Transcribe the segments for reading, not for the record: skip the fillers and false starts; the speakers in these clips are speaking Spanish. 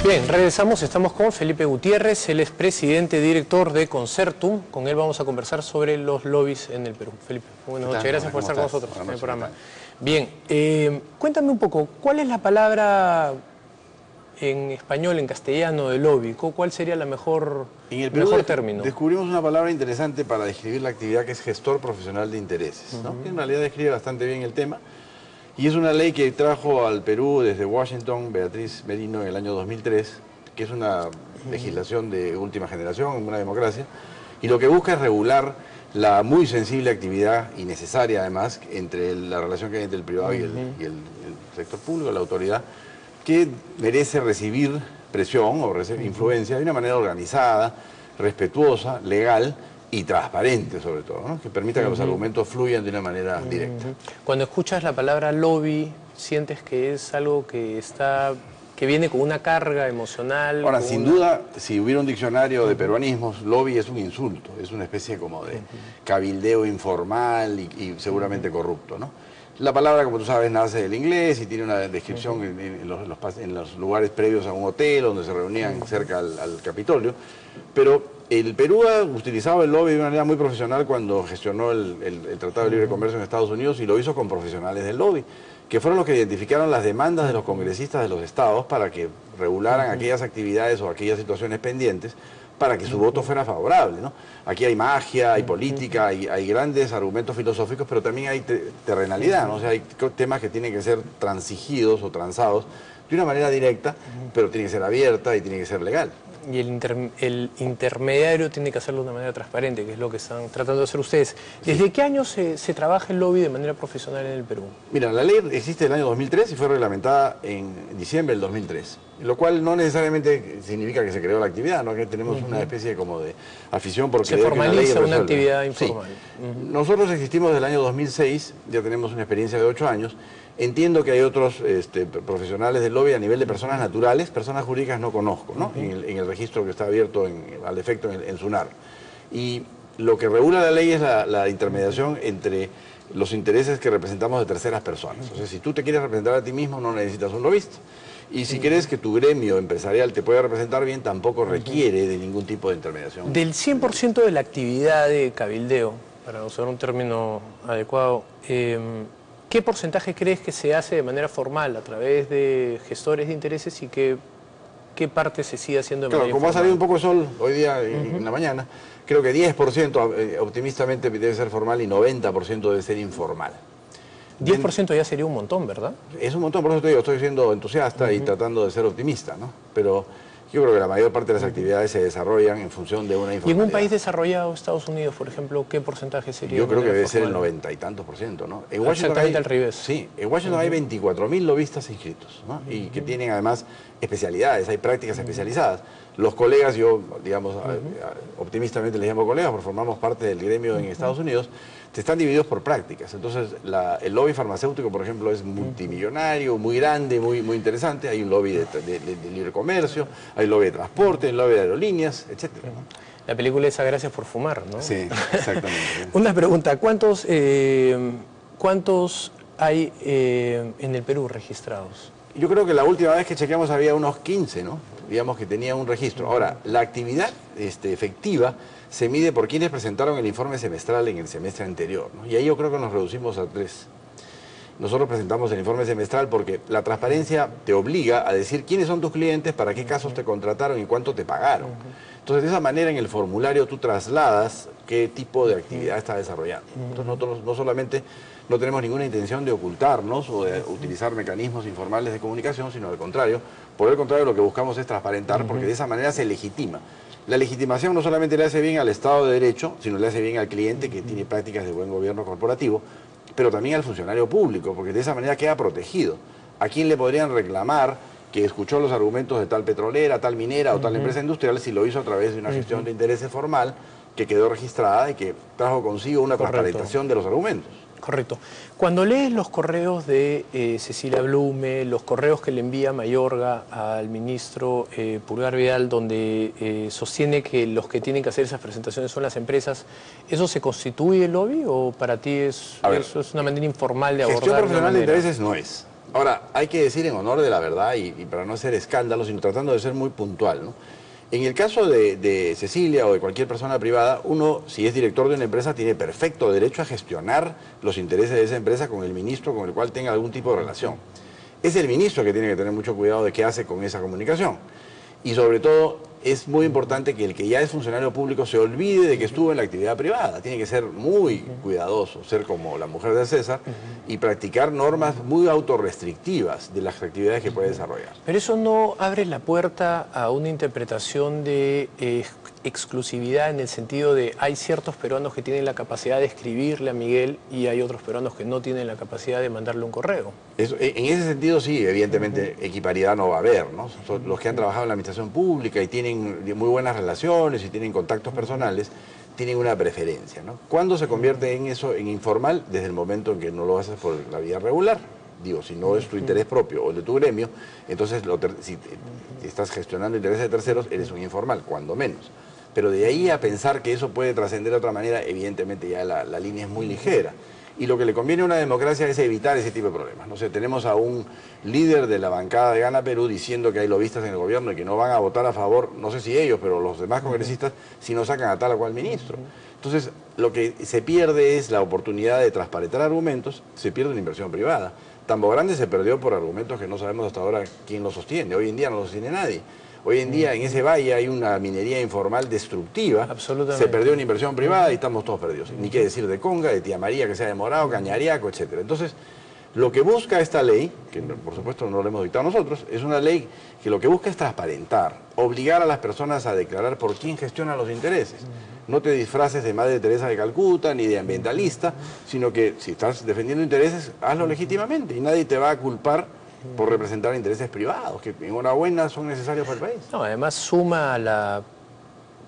Bien, regresamos, estamos con Felipe Gutiérrez, él es presidente director de Concertum. Con él vamos a conversar sobre los lobbies en el Perú. Felipe, buenas noches, gracias por estar con nosotros en el programa. Bien, cuéntame un poco, ¿cuál es la palabra en español, en castellano, de lobby? ¿Cuál sería la mejor término? Descubrimos una palabra interesante para describir la actividad que es gestor profesional de intereses, ¿no? Que en realidad describe bastante bien el tema. Y es una ley que trajo al Perú desde Washington Beatriz Merino en el año 2003, que es una legislación de última generación en una democracia, y lo que busca es regular la muy sensible actividad, y necesaria además, entre la relación que hay entre el privado y el sector público, la autoridad, que merece recibir presión o recibir influencia de una manera organizada, respetuosa, legal y transparente sobre todo, ¿no? Que permita que los argumentos fluyan de una manera directa. Cuando escuchas la palabra lobby, ¿sientes que es algo que viene con una carga emocional? Ahora, sin duda, si hubiera un diccionario de peruanismos, lobby es un insulto, es una especie como de cabildeo informal y seguramente corrupto, ¿no? La palabra, como tú sabes, nace del inglés y tiene una descripción en los lugares previos a un hotel donde se reunían cerca al Capitolio, pero el Perú ha utilizado el lobby de una manera muy profesional cuando gestionó el Tratado de Libre Comercio en Estados Unidos, y lo hizo con profesionales del lobby, que fueron los que identificaron las demandas de los congresistas de los estados para que regularan aquellas actividades o aquellas situaciones pendientes para que su voto fuera favorable, ¿no? Aquí hay magia, hay política, hay grandes argumentos filosóficos, pero también hay terrenalidad, ¿no? O sea, hay temas que tienen que ser transigidos o transados de una manera directa, pero tiene que ser abierta y tiene que ser legal. Y el intermediario tiene que hacerlo de una manera transparente, que es lo que están tratando de hacer ustedes. ¿Desde qué año se trabaja el lobby de manera profesional en el Perú? Mira, la ley existe del año 2003 y fue reglamentada en diciembre del 2003, lo cual no necesariamente significa que se creó la actividad, ¿no? Que tenemos una especie como de afición por creer que la ley formaliza una actividad informal. Sí. Nosotros existimos desde el año 2006, ya tenemos una experiencia de 8 años. Entiendo que hay otros profesionales del lobby a nivel de personas naturales, personas jurídicas no conozco, ¿no? En el registro que está abierto al efecto en SUNAR. Y lo que regula la ley es la intermediación entre los intereses que representamos de terceras personas. O sea, si tú te quieres representar a ti mismo, no necesitas un lobista. Y si quieres que tu gremio empresarial te pueda representar bien, tampoco requiere de ningún tipo de intermediación. Del 100% de la actividad de cabildeo, para usar un término adecuado, ¿qué porcentaje crees que se hace de manera formal a través de gestores de intereses y qué parte se sigue haciendo de manera informal? Como ha salido un poco de sol hoy día en la mañana, creo que 10% optimistamente debe ser formal y 90% debe ser informal. 10% ya sería un montón, ¿verdad? Es un montón, por eso te digo, estoy siendo entusiasta y tratando de ser optimista, ¿no? Pero yo creo que la mayor parte de las actividades se desarrollan en función de una informalidad. ¿Y en un país desarrollado, Estados Unidos, por ejemplo, qué porcentaje sería? Yo creo que debe ser el 90 y tantos %, ¿no? En Washington exactamente al revés. Sí, en Washington hay 24.000 lobistas inscritos, ¿no? Y que tienen además especialidades, hay prácticas especializadas. Los colegas, yo, digamos, optimistamente les llamo colegas, porque formamos parte del gremio en Estados Unidos, están divididos por prácticas. Entonces, el lobby farmacéutico, por ejemplo, es multimillonario, muy grande, muy interesante. Hay un lobby de libre comercio, hay un lobby de transporte, hay un lobby de aerolíneas, etcétera, ¿no? La película esa Gracias por fumar, ¿no? Sí, exactamente. Una pregunta, ¿cuántos hay en el Perú registrados? Yo creo que la última vez que chequeamos había unos 15, ¿no? Digamos que tenía un registro. Ahora, la actividad efectiva se mide por quienes presentaron el informe semestral en el semestre anterior, ¿no? Y ahí yo creo que nos reducimos a 3. Nosotros presentamos el informe semestral porque la transparencia te obliga a decir quiénes son tus clientes, para qué casos te contrataron y cuánto te pagaron. Entonces, de esa manera en el formulario tú trasladas qué tipo de actividad está desarrollando. Entonces, nosotros no solamente no tenemos ninguna intención de ocultarnos o de utilizar mecanismos informales de comunicación, sino al contrario. Por el contrario, lo que buscamos es transparentar, porque de esa manera se legitima. La legitimación no solamente le hace bien al Estado de Derecho, sino le hace bien al cliente que tiene prácticas de buen gobierno corporativo, pero también al funcionario público, porque de esa manera queda protegido. ¿A quién le podrían reclamar que escuchó los argumentos de tal petrolera, tal minera o tal empresa industrial si lo hizo a través de una gestión de intereses formal que quedó registrada y que trajo consigo una transparentación de los argumentos? Correcto. Cuando lees los correos de Cecilia Blume, los correos que le envía Mayorga al ministro Pulgar Vidal, donde sostiene que los que tienen que hacer esas presentaciones son las empresas, ¿eso se constituye lobby o para ti eso es una manera informal de abordar? Gestión profesional de intereses no es. Ahora, hay que decir en honor de la verdad y para no hacer escándalos, sino tratando de ser muy puntual, ¿no? En el caso de Cecilia o de cualquier persona privada, uno, si es director de una empresa, tiene perfecto derecho a gestionar los intereses de esa empresa con el ministro con el cual tenga algún tipo de relación. Es el ministro que tiene que tener mucho cuidado de qué hace con esa comunicación. Y sobre todo, es muy importante que el que ya es funcionario público se olvide de que estuvo en la actividad privada. Tiene que ser muy cuidadoso, ser como la mujer de César y practicar normas muy autorrestrictivas de las actividades que puede desarrollar. Pero eso no abre la puerta a una interpretación de exclusividad en el sentido de hay ciertos peruanos que tienen la capacidad de escribirle a Miguel y hay otros peruanos que no tienen la capacidad de mandarle un correo. Eso, en ese sentido sí, evidentemente equipariedad no va a haber, ¿no? Los que han trabajado en la administración pública y tienen muy buenas relaciones y tienen contactos personales, tienen una preferencia, ¿no? ¿Cuándo se convierte en eso, en informal? Desde el momento en que no lo haces por la vía regular. Digo, si no es tu interés propio o el de tu gremio, entonces si estás gestionando intereses de terceros, eres un informal, cuando menos. Pero de ahí a pensar que eso puede trascender de otra manera, evidentemente ya la línea es muy ligera. Y lo que le conviene a una democracia es evitar ese tipo de problemas. No sé, tenemos a un líder de la bancada de Gana Perú diciendo que hay lobistas en el gobierno y que no van a votar a favor, no sé si ellos, pero los demás congresistas, si no sacan a tal o cual ministro. Entonces, lo que se pierde es la oportunidad de transparentar argumentos, se pierde una inversión privada. Tambo Grande se perdió por argumentos que no sabemos hasta ahora quién los sostiene. Hoy en día no los sostiene nadie. Hoy en día en ese valle hay una minería informal destructiva. Absolutamente. Se perdió una inversión privada y estamos todos perdidos. Ni qué decir de Conga, de Tía María que se ha demorado, Cañariaco, etc. Entonces, lo que busca esta ley, que por supuesto no lo hemos dictado nosotros, es una ley que lo que busca es transparentar, obligar a las personas a declarar por quién gestiona los intereses. No te disfraces de Madre Teresa de Calcuta ni de ambientalista, sino que si estás defendiendo intereses, hazlo legítimamente y nadie te va a culpar por representar intereses privados, que enhorabuena son necesarios para el país. No, además suma a la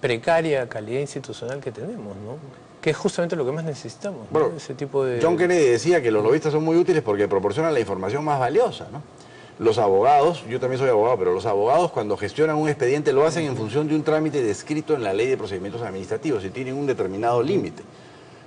precaria calidad institucional que tenemos, ¿no? Que es justamente lo que más necesitamos, ¿no? Bueno, ese tipo de... John Kennedy decía que los lobistas son muy útiles porque proporcionan la información más valiosa, ¿no? Los abogados, yo también soy abogado, pero los abogados cuando gestionan un expediente lo hacen en función de un trámite descrito en la Ley de Procedimientos Administrativos y tienen un determinado límite.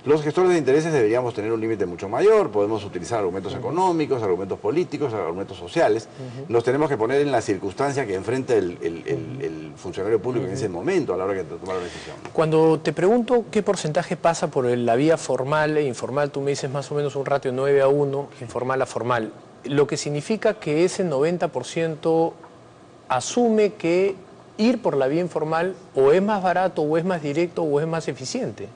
Los gestores de intereses deberíamos tener un límite mucho mayor, podemos utilizar argumentos económicos, argumentos políticos, argumentos sociales. Nos tenemos que poner en la circunstancia que enfrenta el funcionario público en ese momento a la hora de tomar la decisión. Cuando te pregunto qué porcentaje pasa por la vía formal e informal, tú me dices más o menos un ratio 9-1, informal a formal, lo que significa que ese 90% asume que ir por la vía informal o es más barato, o es más directo, o es más eficiente.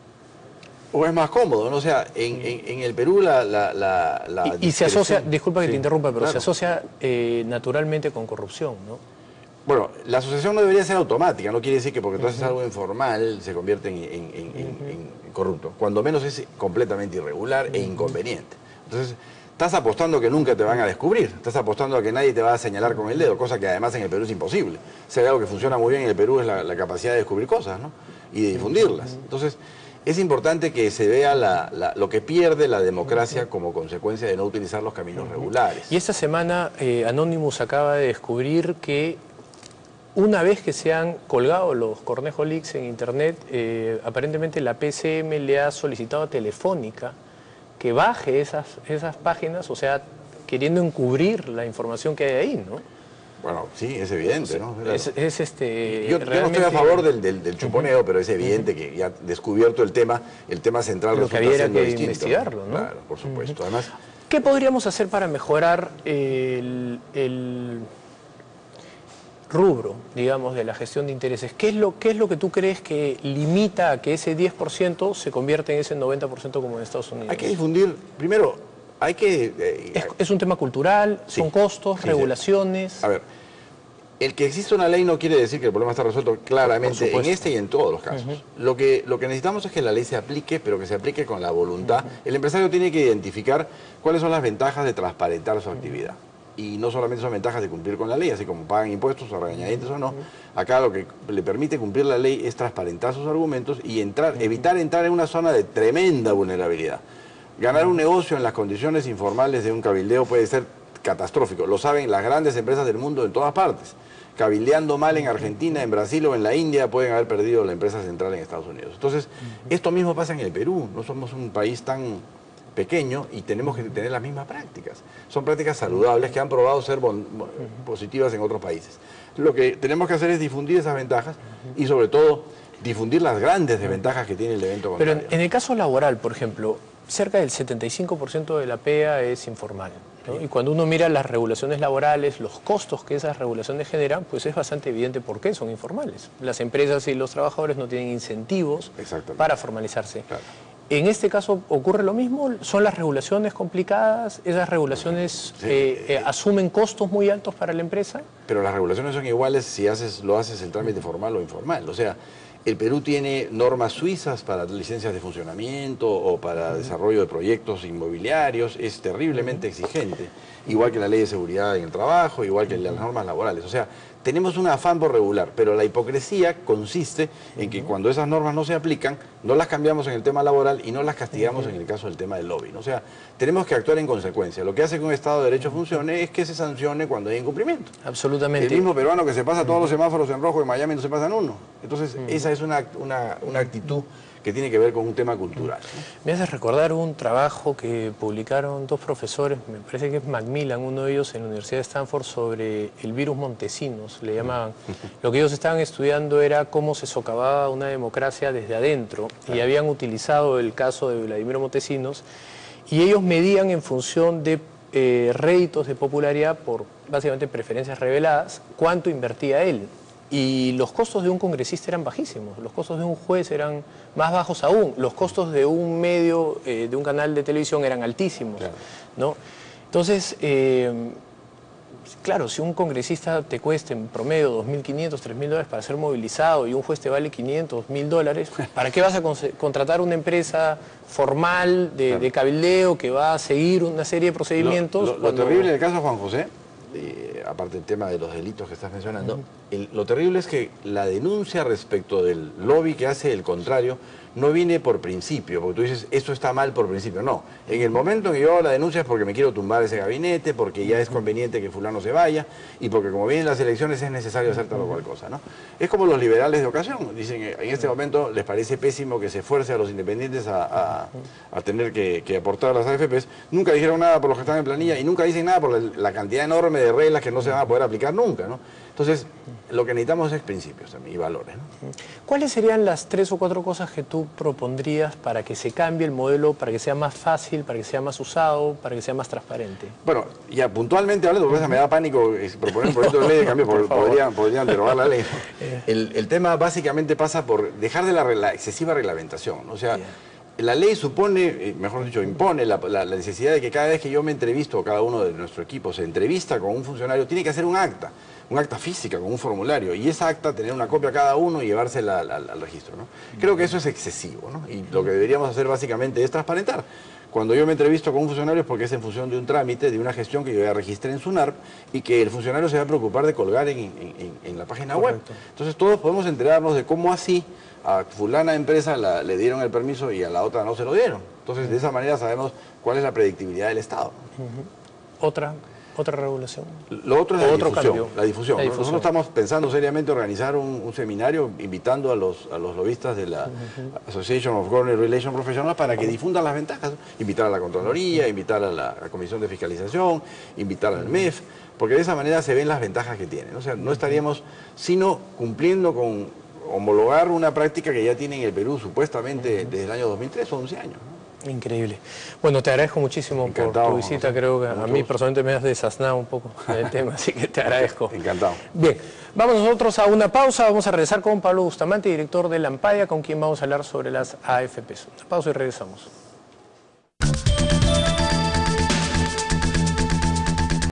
O es más cómodo, ¿no? O sea, en el Perú y se asocia, disculpa que sí, te interrumpa, pero claro, se asocia naturalmente con corrupción, ¿no? Bueno, la asociación no debería ser automática, no quiere decir que porque tú haces algo informal se convierte en corrupto. Cuando menos es completamente irregular e inconveniente. Entonces, estás apostando que nunca te van a descubrir, estás apostando a que nadie te va a señalar con el dedo, cosa que además en el Perú es imposible. Si hay algo que funciona muy bien en el Perú es la capacidad de descubrir cosas, ¿no? Y de difundirlas. Entonces, es importante que se vea lo que pierde la democracia como consecuencia de no utilizar los caminos regulares. Y esta semana Anonymous acaba de descubrir que una vez que se han colgado los Cornejo Leaks en internet, aparentemente la PCM le ha solicitado a Telefónica que baje esas páginas, o sea, queriendo encubrir la información que hay ahí, ¿no? Bueno, sí, es evidente, ¿no? Claro. Yo no estoy a favor del chuponeo, pero es evidente que ya descubierto el tema central lo que había que investigarlo, ¿no? Claro, por supuesto. Además, ¿qué podríamos hacer para mejorar el rubro, digamos, de la gestión de intereses? ¿Qué es lo que tú crees que limita a que ese 10% se convierta en ese 90% como en Estados Unidos? Hay que difundir, primero, hay que... ¿Es un tema cultural? Sí, ¿son costos, regulaciones? Sí. A ver, el que existe una ley no quiere decir que el problema está resuelto claramente en este y en todos los casos. Lo que necesitamos es que la ley se aplique, pero que se aplique con la voluntad. El empresario tiene que identificar cuáles son las ventajas de transparentar su actividad. Y no solamente son ventajas de cumplir con la ley, así como pagan impuestos, a regañadientes o no. Acá lo que le permite cumplir la ley es transparentar sus argumentos y evitar entrar en una zona de tremenda vulnerabilidad. Ganar un negocio en las condiciones informales de un cabildeo puede ser catastrófico. Lo saben las grandes empresas del mundo en todas partes. Cabildeando mal en Argentina, en Brasil o en la India pueden haber perdido la empresa central en Estados Unidos. Entonces, esto mismo pasa en el Perú. No somos un país tan pequeño y tenemos que tener las mismas prácticas. Son prácticas saludables que han probado ser positivas en otros países. Lo que tenemos que hacer es difundir esas ventajas y sobre todo difundir las grandes desventajas que tiene el evento contrario. Pero en el caso laboral, por ejemplo, cerca del 75% de la PEA es informal, ¿no? Y cuando uno mira las regulaciones laborales, los costos que esas regulaciones generan, pues es bastante evidente por qué son informales. Las empresas y los trabajadores no tienen incentivos para formalizarse. Claro. En este caso ocurre lo mismo, son las regulaciones complicadas, esas regulaciones asumen costos muy altos para la empresa. Pero las regulaciones son iguales si lo haces el trámite formal o informal. O sea, el Perú tiene normas suizas para licencias de funcionamiento o para desarrollo de proyectos inmobiliarios, es terriblemente exigente, igual que la ley de seguridad en el trabajo, igual que las normas laborales. O sea, tenemos un afán por regular, pero la hipocresía consiste en que cuando esas normas no se aplican, no las cambiamos en el tema laboral y no las castigamos en el caso del tema del lobby, ¿no? O sea, tenemos que actuar en consecuencia. Lo que hace que un Estado de Derecho funcione es que se sancione cuando hay incumplimiento. Absolutamente. El mismo peruano que se pasa todos los semáforos en rojo en Miami no se pasan uno. Entonces, esa es una actitud que tiene que ver con un tema cultural, ¿no? Me hace recordar un trabajo que publicaron dos profesores, me parece que es Macmillan, uno de ellos en la Universidad de Stanford, sobre el virus Montesinos, le llamaban. Lo que ellos estaban estudiando era cómo se socavaba una democracia desde adentro, y habían utilizado el caso de Vladimiro Montesinos, y ellos medían en función de réditos de popularidad por básicamente preferencias reveladas, cuánto invertía él. Y los costos de un congresista eran bajísimos, los costos de un juez eran más bajos aún, los costos de un medio, de un canal de televisión eran altísimos, claro, ¿no? Entonces, claro, si un congresista te cuesta en promedio $2.500, $3.000 para ser movilizado y un juez te vale $500, $1.000, ¿para qué vas a contratar una empresa formal de cabildeo que va a seguir una serie de procedimientos? Lo terrible del caso Juan José, aparte del tema de los delitos que estás mencionando, lo terrible es que la denuncia respecto del lobby que hace el contrario no viene por principio, porque tú dices, esto está mal por principio. No, en el momento en que yo hago la denuncia es porque me quiero tumbar ese gabinete, porque ya es conveniente que fulano se vaya, y porque como vienen las elecciones es necesario hacer tal o cual cosa, ¿no? Es como los liberales de ocasión, dicen que en este momento les parece pésimo que se esfuerce a los independientes a tener que aportar a las AFPs, nunca dijeron nada por los que están en planilla, y nunca dicen nada por la cantidad enorme de reglas que no se van a poder aplicar nunca, ¿no? Entonces, lo que necesitamos es principios también y valores, ¿no? ¿Cuáles serían las 3 o 4 cosas que tú propondrías para que se cambie el modelo, para que sea más fácil, para que sea más usado, para que sea más transparente? Bueno, ya puntualmente hablando, porque me da pánico proponer un proyecto de ley de cambio, porque podrían derogar la ley. El tema básicamente pasa por dejar de la excesiva reglamentación, ¿no? O sea, la ley supone, mejor dicho, impone la necesidad de que cada vez que yo me entrevisto, o cada uno de nuestro equipo se entrevista con un funcionario, tiene que hacer un acta física con un formulario, y esa acta tener una copia cada uno y llevársela al registro, ¿no? Creo que eso es excesivo, ¿no? Y lo que deberíamos hacer básicamente es transparentar. Cuando yo me entrevisto con un funcionario es porque es en función de un trámite, de una gestión que yo ya registré en SUNARP y que el funcionario se va a preocupar de colgar en la página web. Entonces todos podemos enterarnos de cómo así a fulana empresa le dieron el permiso y a la otra no se lo dieron. Entonces de esa manera sabemos cuál es la predictibilidad del Estado. ¿Otra regulación? Lo otro es la difusión. Nosotros estamos pensando seriamente organizar un seminario invitando a los lobistas de la Association of Government Relations Professionals para que difundan las ventajas. Invitar a la Contraloría, invitar a la Comisión de Fiscalización, invitar al MEF, porque de esa manera se ven las ventajas que tienen. O sea, no estaríamos sino cumpliendo con homologar una práctica que ya tiene en el Perú supuestamente desde el año 2003 o 11 años, ¿no? Increíble. Bueno, te agradezco muchísimo por tu visita. Creo que a mí personalmente me has desasnado un poco el tema, así que te agradezco. Encantado. Bien, vamos nosotros a una pausa. Vamos a regresar con Pablo Bustamante, director de la AMPADIA, con quien vamos a hablar sobre las AFPs. Una pausa y regresamos.